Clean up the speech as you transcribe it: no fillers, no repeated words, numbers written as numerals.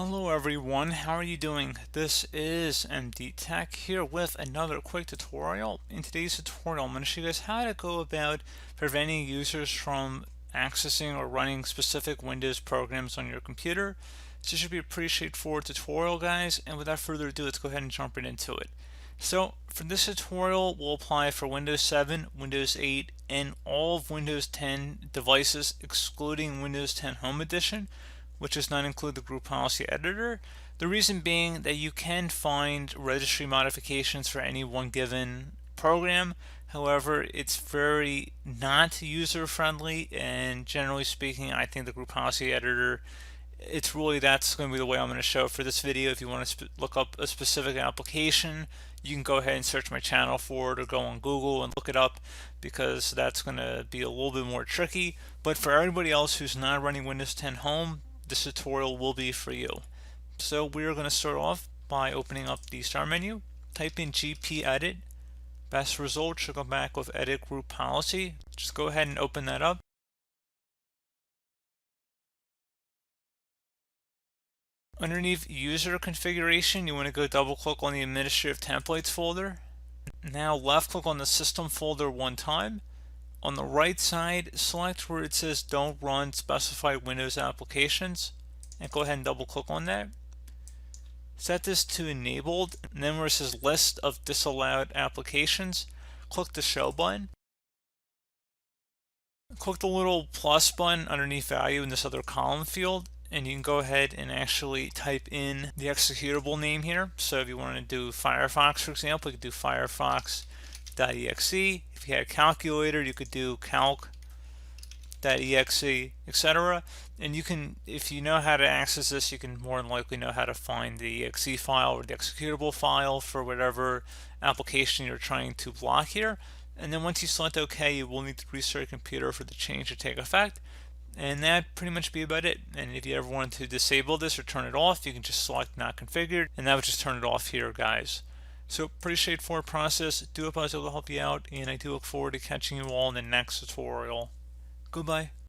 Hello everyone, how are you doing? This is MD Tech here with another quick tutorial. In today's tutorial, I'm going to show you guys how to go about preventing users from accessing or running specific Windows programs on your computer. So this should be a pretty straightforward tutorial, guys, and without further ado, let's go ahead and jump right into it. So for this tutorial, we'll apply for Windows 7, Windows 8, and all of Windows 10 devices excluding Windows 10 Home Edition, which does not include the group policy editor. The reason being that you can find registry modifications for any one given program. However, it's very not user friendly, and generally speaking, I think the group policy editor, that's going to be the way I'm going to show for this video. If you want to look up a specific application, you can go ahead and search my channel for it or go on Google and look it up, because that's going to be a little bit more tricky. But for everybody else who's not running Windows 10 Home, this tutorial will be for you. So we're going to start off by opening up the start menu, type in GP edit. Best result should go back with edit group policy. Just go ahead and open that up. Underneath user configuration, you want to go double click on the administrative templates folder. Now left click on the system folder one time. On the right side, select where it says don't run specified Windows applications and go ahead and double click on that. Set this to enabled, and then where it says list of disallowed applications, click the show button. Click the little plus button underneath value in this other column field, and you can go ahead and actually type in the executable name here. So if you want to do Firefox, for example, you could do Firefox.exe. If you had a calculator, you could do calc.exe, etc. And you can, if you know how to access this, you can more than likely know how to find the exe file or the executable file for whatever application you're trying to block here. And then once you select OK, you will need to restart your computer for the change to take effect. And that pretty much be about it. And if you ever want to disable this or turn it off, you can just select not configured, and that would just turn it off here, guys. So pretty straightforward process. Do hope I was able to help you out, and I do look forward to catching you all in the next tutorial. Goodbye.